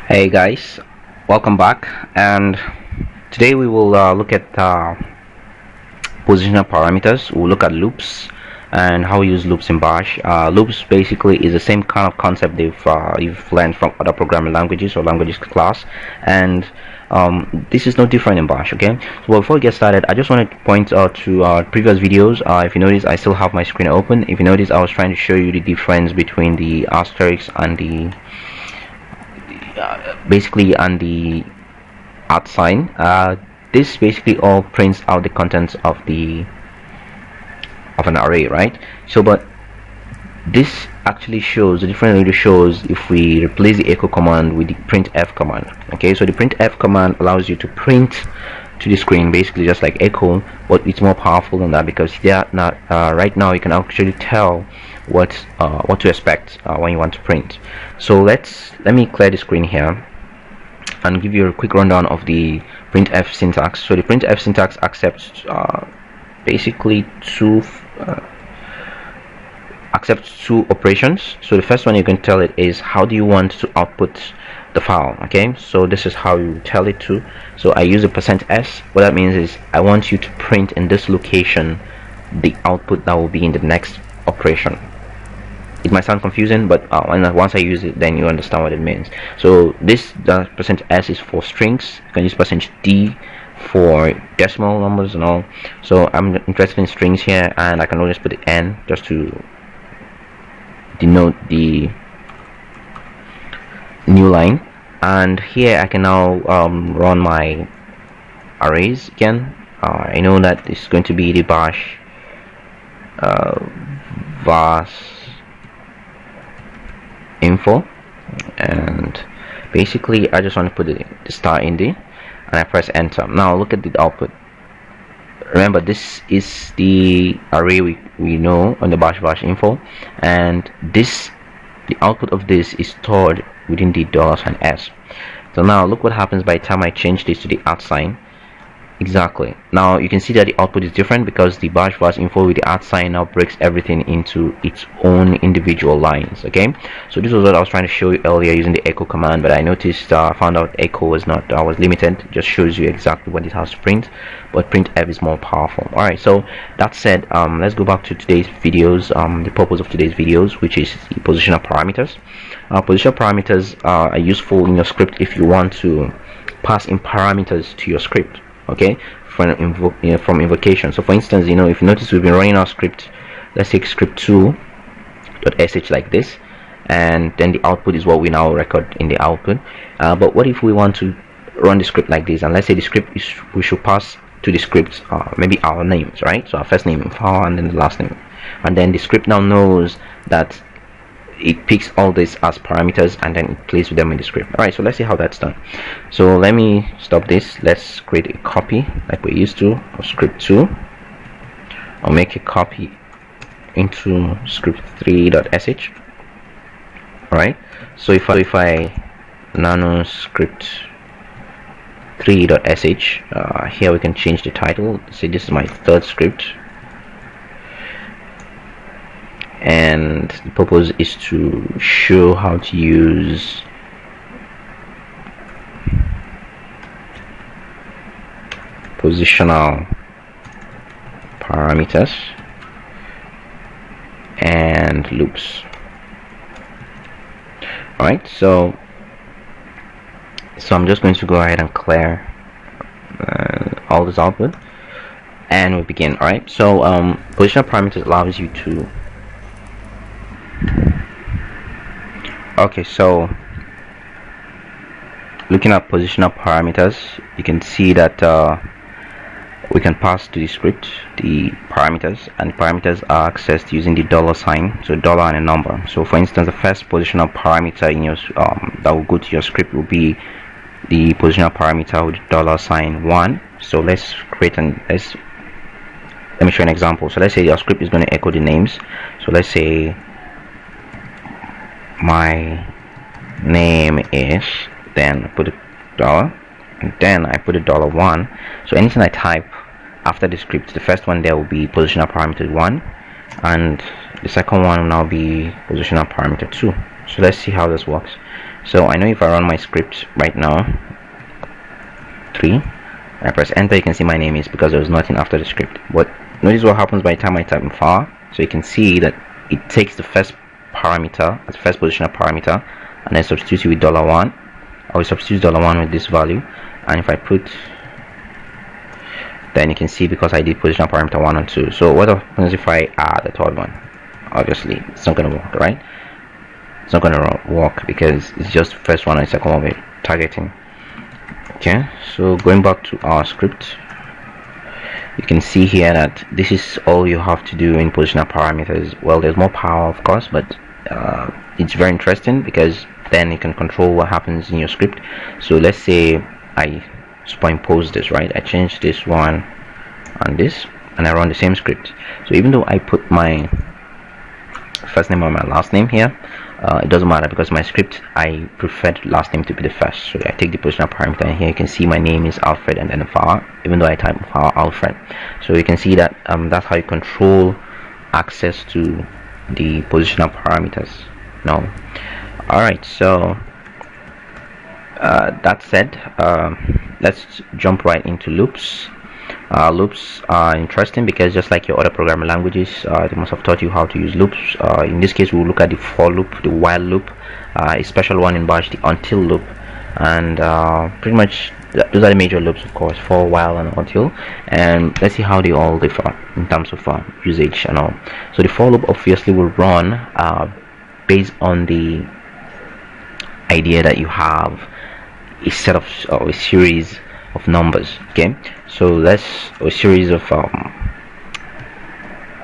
Hey guys, welcome back, and today we will look at positional parameters. We'll look at loops and how we use loops in Bash. Loops basically is the same kind of concept you've learned from other programming languages or languages class, and this is no different in Bash. Okay, so before we get started, I just wanted to point out to previous videos. If you notice, I still have my screen open. If you notice, I was trying to show you the difference between the asterisk and the basically and the @ sign. This basically all prints out the contents of an array, right? So but this actually shows the difference. Really shows if we replace the echo command with the printf command. Okay, so the printf command allows you to print to the screen, basically just like echo, but it's more powerful than that because right now you can actually tell what to expect when you want to print. So let me clear the screen here and give you a quick rundown of the printf syntax. So the printf syntax accepts basically two operations. So the first one you can tell it is how do you want to output the file. Okay, so this is how you tell it to. So I use a %s. What that means is I want you to print in this location the output that will be in the next operation. It might sound confusing, but once I use it, then you understand what it means. So this %s is for strings. You can use %d for decimal numbers and all. So I'm interested in strings here, and I can always put the n just to denote the new line. And here I can now run my arrays again. I know that it's going to be the bash var info, and basically I just want to put the star in there, and I press enter. Now look at the output. Remember, this is the array we know on the bash info, and the output of this is stored within the $s. So now look what happens by the time I change this to the @ sign. Exactly. Now you can see that the output is different because the bash info with the @ sign now breaks everything into its own individual lines. Okay, so this was what I was trying to show you earlier using the echo command, but I noticed found out echo was limited. It just shows you exactly what it has to print, but printf is more powerful. Alright, so that said, let's go back to today's videos. The purpose of today's videos, which is the positional parameters. Positional parameters are useful in your script if you want to pass in parameters to your script. Okay, from invocation. So for instance, if you notice, we've been running our script. Let's take script2.sh like this, and then the output is what we now record in the output. But what if we want to run the script like this, and let's say the script is, we should pass to the script maybe our names, right? So our first name in file and then the last name, and then the script now knows that it picks all this as parameters and then it plays with them in the script. Alright, so let's see how that's done. So let me stop this. Let's create a copy like we used to of script2. I'll make a copy into script3.sh. Alright, so if I nano script3.sh, here we can change the title. Say this is my third script, and the purpose is to show how to use positional parameters and loops. Alright, so I'm just going to go ahead and clear all this output, and we begin. Alright, so positional parameters allows you to so looking at positional parameters, you can see that we can pass to the script the parameters, and parameters are accessed using the $sign, so dollar and a number. So for instance, the first positional parameter in your that will go to your script will be the positional parameter with $1. So let's create let me show an example. So let's say your script is going to echo the names. So let's say my name is, then I put a $, and then I put a $1. So anything I type after the script, the first one there will be positional parameter 1, and the second one will now be positional parameter 2. So let's see how this works. So I know if I run my script right now, 3, I press enter, you can see my name is because there was nothing after the script. But notice what happens by the time I type in far. So you can see that it takes the first parameter, the first positional parameter, and then substitutes it with $1. I will substitute $1 with this value, and if I put, then you can see because I did positional parameter 1 and 2. So what happens if I add the third one? Obviously it's not going to work, right? It's not going to work because it's just first one and second one we're targeting. Okay, so going back to our script, you can see here that this is all you have to do in positional parameters. Well, there's more power of course, but it's very interesting because then you can control what happens in your script. So let's say I superimpose this, right? I change this one and this, and I run the same script. So even though I put my first name or my last name here, it doesn't matter because my script I preferred last name to be the first. So I take the positional parameter, and here you can see my name is Alfred and then far, even though I type far Alfred. So you can see that that's how you control access to the positional parameters. Now, alright, so that said, let's jump right into loops. Loops are interesting because just like your other programming languages, they must have taught you how to use loops. In this case, we'll look at the for loop, the while loop, a special one in Bash, the until loop, and pretty much those are the major loops, of course, for, while, and until. And let's see how they all differ in terms of usage and all. So the for loop obviously will run based on the idea that you have a set of a series of numbers. Okay, so that's a series of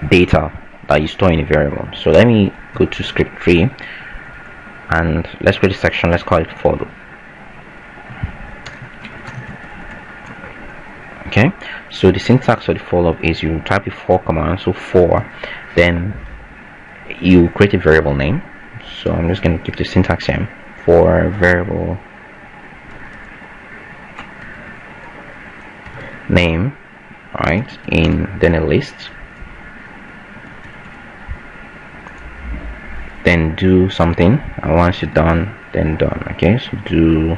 data that you store in a variable. So let me go to script 3 and let's create a section. Let's call it for loop. Okay, so the syntax of the for loop is you type the for command, so for, then you create a variable name. So I'm just going to give the syntax here for variable name, right, in then a list, then do something, and once you're done, then done. Okay, so do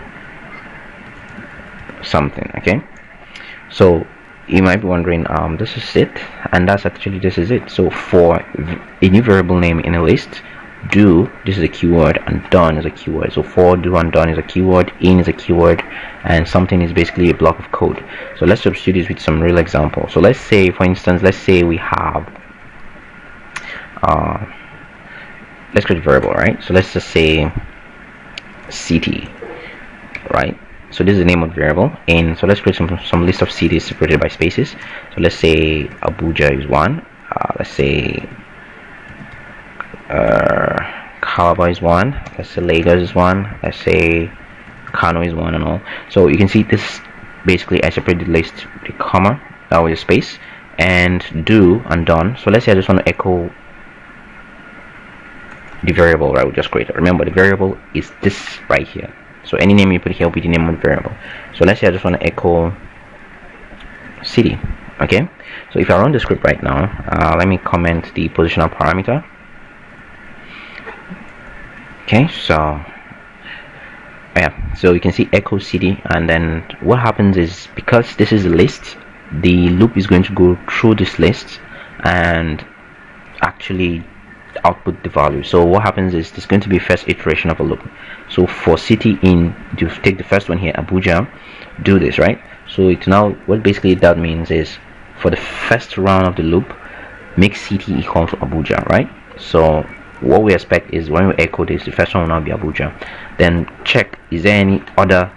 something. Okay, so you might be wondering, this is it, and that's actually, this is it. So for a new variable name in a list, do, this is a keyword, and done is a keyword. So for, do, and done is a keyword, in is a keyword, and something is basically a block of code. So let's substitute this with some real examples. So let's say, for instance, let's say we have let's create a variable, right? So let's just say city, right? So this is the name of the variable, and so let's create some list of cities separated by spaces. So let's say Abuja is one, let's say Calabar is one, let's say Lagos is one, let's say Kano is one, and all. So you can see this basically I separate the list with a comma, that with a space, and do and done. So let's say I just want to echo the variable, right, we just created. Remember, the variable is this right here. So any name you put here will be the name of the variable. So let's say I just want to echo city. Okay, so if I run the script right now, let me comment the positional parameter. Okay, so yeah, so you can see echo city, and then what happens is, because this is a list, the loop is going to go through this list and actually output the value. So what happens is there's going to be first iteration of a loop. So for city in, you take the first one here, Abuja, do this, right? So it's now, what basically that means is for the first round of the loop, make city equal to Abuja, right? So what we expect is when we echo this, the first one will now be Abuja. Then check, is there any other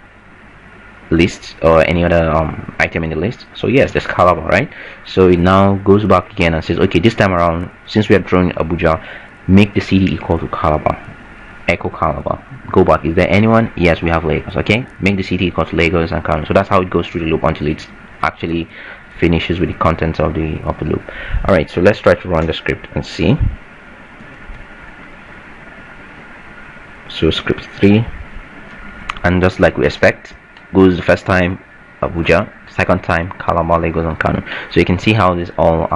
list or any other item in the list? So yes, there's Calabar, right? So it now goes back again and says, okay, this time around, since we are drawing Abuja, make the city equal to Calabar. Echo Calabar. Go back, is there anyone? Yes, we have Lagos. Okay, make the city equal to Lagos and Kano. So that's how it goes through the loop until it actually finishes with the contents of the loop. All right, so let's try to run the script and see. So script 3, and just like we expect, goes the first time Abuja, second time kalabale goes on kanu. So you can see how this all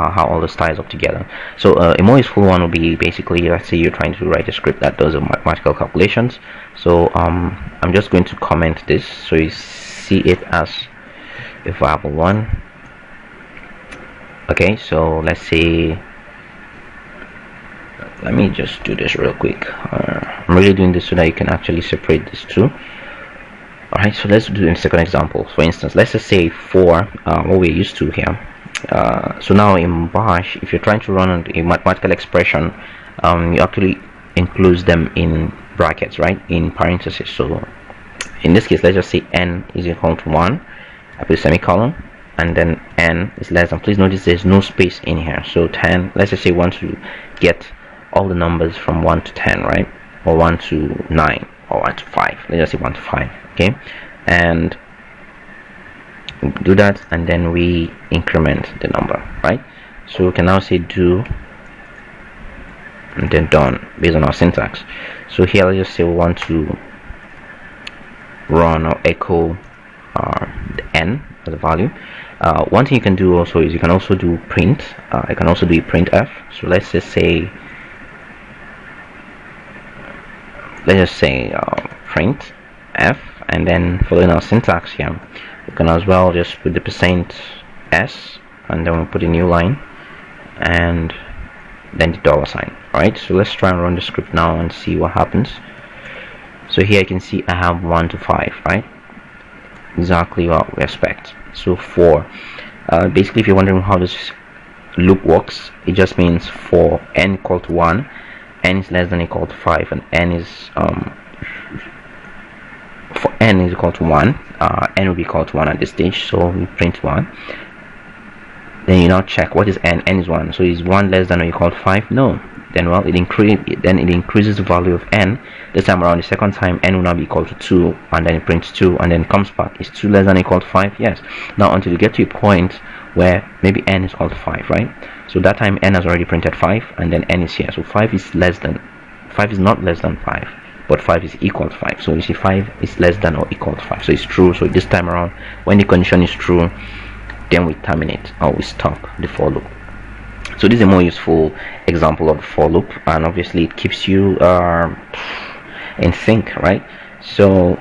ties up together. So a more useful one will be basically, let's say you're trying to write a script that does mathematical calculations. So I'm just going to comment this so you see it as a variable one. Okay, so let's say, let me just do this real quick. I'm really doing this so that you can actually separate these two. Alright, so let's do a second example. For instance, let's just say for what we're used to here. So now in Bash, if you're trying to run a mathematical expression, you actually include them in brackets, right, in parentheses. So in this case, let's just say n is equal to 1. I put a semicolon, and then n is less than. Please notice there's no space in here. So 10, let's just say we want to get all the numbers from 1 to 10, right, or 1 to 9, or 1 to 5. Let's just say 1 to 5. Okay, and do that, and then we increment the number, right? So we can now say do and then done based on our syntax. So here let's just say we want to run or echo the n as a value. One thing you can do also is you can also do print. You can also do printf. So let's just say print f, and then following our syntax here, we can as well just put the %s, and then we'll put a new line, and then the $sign. Alright, so let's try and run the script now and see what happens. So here you can see I have 1 to 5, right? Exactly what we expect. So for basically, if you're wondering how this loop works, it just means for n equal to 1, n is less than or equal to 5, and n is for n is equal to 1, n will be equal to 1 at this stage, so we print 1. Then you now check what is n. N is 1, so is 1 less than or equal to 5? No. Then well, it increases the value of n. This time around, the second time, n will now be equal to 2, and then it prints 2, and then it comes back. Is 2 less than or equal to 5? Yes. Now until you get to a point where maybe n is equal to 5, right? So that time n has already printed 5, and then n is here. So 5 is not less than 5, but 5 is equal to 5. So you see 5 is less than or equal to 5. So it's true. So this time around, when the condition is true, then we terminate or we stop the for loop. So this is a more useful example of the for loop, and obviously it keeps you in sync, right? So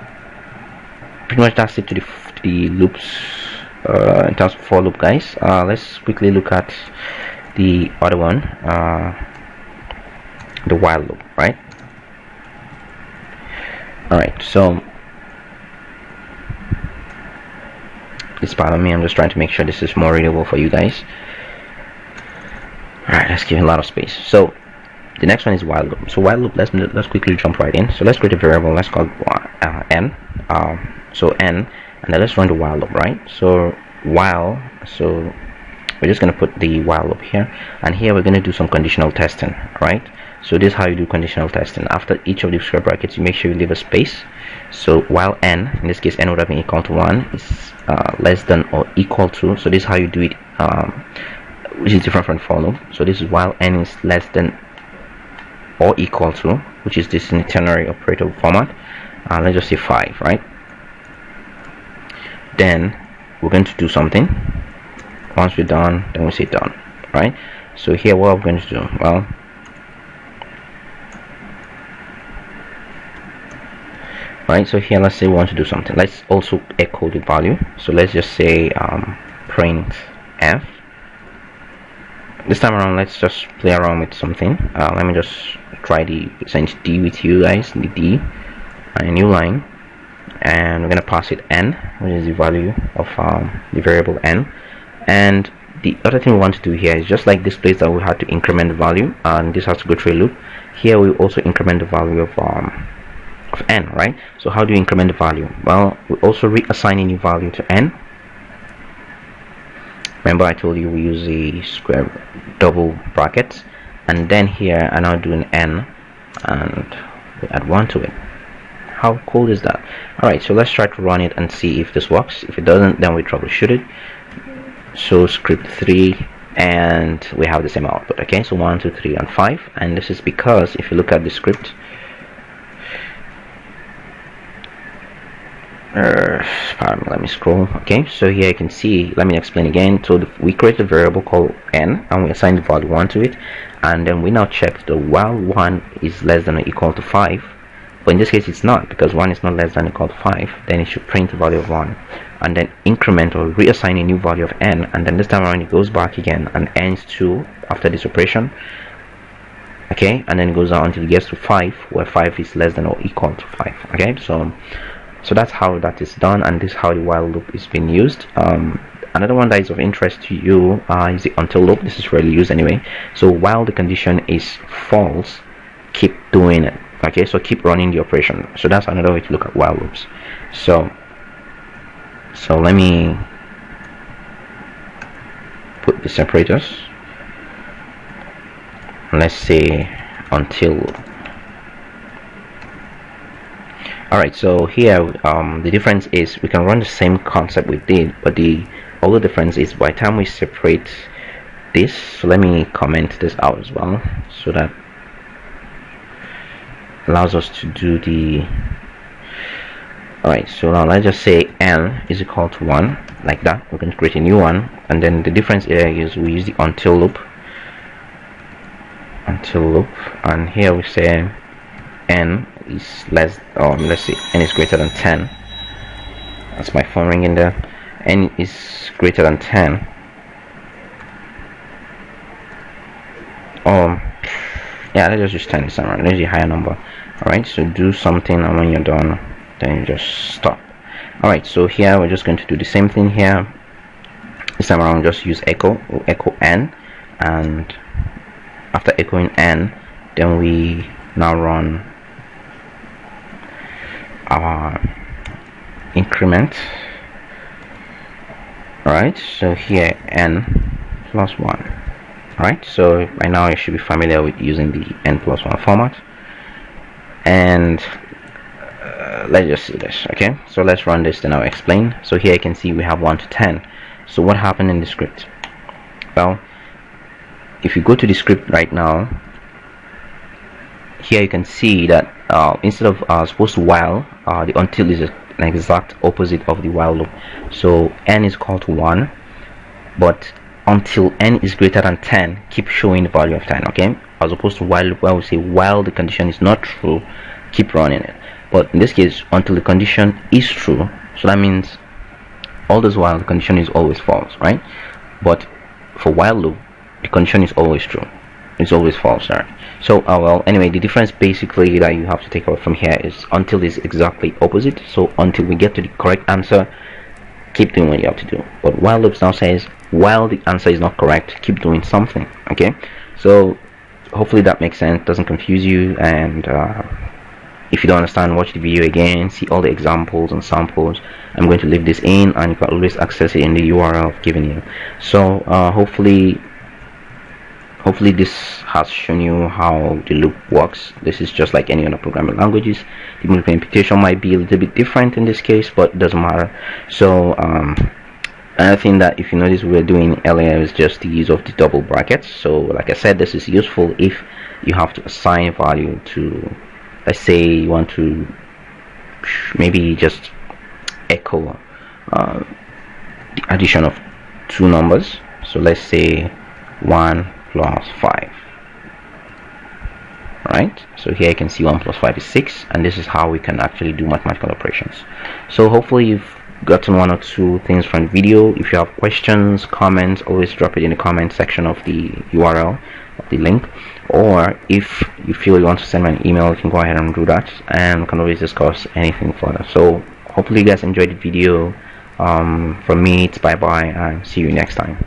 pretty much that's it to the loops in terms of for loop, guys. Let's quickly look at the other one, the while loop, right? Alright, so it's part of me. I'm just trying to make sure this is more readable for you guys. Alright, let's give it a lot of space. So the next one is while loop. So while loop, let's quickly jump right in. So let's create a variable. Let's call it n. So n, and then let's run the while loop, right? So while, so we're just going to put the while loop here, and here we're going to do some conditional testing, right? So this is how you do conditional testing. After each of the square brackets, you make sure you leave a space. So while n, in this case n would have been equal to 1, is less than or equal to. So this is how you do it, which is different from for loop. So this is while n is less than or equal to, which is this in the ternary operator format. Let's just say 5, right? Then we're going to do something. Once we're done, then we say done, right? So here what we're going to do, well, right, so here let's say we want to do something. Let's also echo the value. So let's just say print f. This time around, let's just play around with something. Let me just try the %d with you guys, the d, and a new line, and we're going to pass it n, which is the value of the variable n. And the other thing we want to do here is just like this place that we had to increment the value, and this has to go through a loop. Here we also increment the value of n, right? So how do you increment the value? Well, we also reassign a new value to n. Remember I told you we use a square double brackets, and then here I now do an n and we add 1 to it. How cool is that? Alright, so let's try to run it and see if this works. If it doesn't, then we troubleshoot it. So script 3, and we have the same output. Okay, so 1, 2, 3, and 5, and this is because if you look at the script, let me scroll. Okay, so here you can see, let me explain again. So we create a variable called n and we assign the value 1 to it, and then we now check the while 1 is less than or equal to 5. But in this case it's not, because 1 is not less than or equal to 5. Then it should print the value of 1 and then increment or reassign a new value of n, and then this time around it goes back again and ends 2 after this operation. Okay, and then it goes on until it gets to 5, where 5 is less than or equal to 5. Okay, so that's how that is done, and this is how the while loop is being used. Another one that is of interest to you is the until loop. This is rarely used anyway. So while the condition is false, keep doing it. Okay, so keep running the operation. So that's another way to look at while loops. So let me put the separators. Let's say until. Alright, so here the difference is we can run the same concept we did, but the only difference is by the time we separate this. So let me comment this out as well, so that allows us to do the. Alright, so now let's just say n is equal to 1, like that. We can create a new one, and then the difference here is we use the until loop, and here we say n is less, let's say n is greater than 10. That's my phone ringing there. N is greater than 10. Yeah, let's just use 10 this time around. Let's use a higher number. Alright, so do something, and when you're done, then you just stop. Alright, so here we're just going to do the same thing here. This time around, just use echo. We'll echo n, and after echoing n, then we now run our increment. Alright, so here n plus 1. Alright, so by now you should be familiar with using the n plus 1 format. And let's just see this. Okay, so let's run this, then I'll explain. So here you can see we have 1 to 10. So what happened in the script? Well, if you go to the script right now, here you can see that instead of supposed to while, the until is an exact opposite of the while loop. So n is equal to 1, but until n is greater than 10, keep showing the value of 10. Okay, as opposed to while loop, where we say while the condition is not true, keep running it. But in this case, until the condition is true, so that means all this while the condition is always false, right? But for while loop, the condition is always true, it's always false. Right? So well, anyway, the difference basically that you have to take out from here is until is exactly opposite. So until we get to the correct answer, keep doing what you have to do. But while loops now says while the answer is not correct, keep doing something. Okay, so hopefully that makes sense, doesn't confuse you. And if you don't understand, watch the video again, see all the examples and samples. I'm going to leave this in, and you can always access it in the URL I've given you. So hopefully this has shown you how the loop works. This is just like any other programming languages. The implementation might be a little bit different in this case, but it doesn't matter. So another thing that, if you notice, we were doing earlier is just the use of the double brackets. So like I said, this is useful if you have to assign value to, let's say you want to maybe just echo the addition of two numbers. So let's say 1 plus 5. Right, so here you can see 1 plus 5 is 6, and this is how we can actually do mathematical operations. So hopefully you've gotten one or two things from the video. If you have questions, comments, always drop it in the comment section of the URL of the link, or if you feel you want to send me an email, you can go ahead and do that, and we can always discuss anything further. So hopefully you guys enjoyed the video. From me, it's bye bye, and see you next time.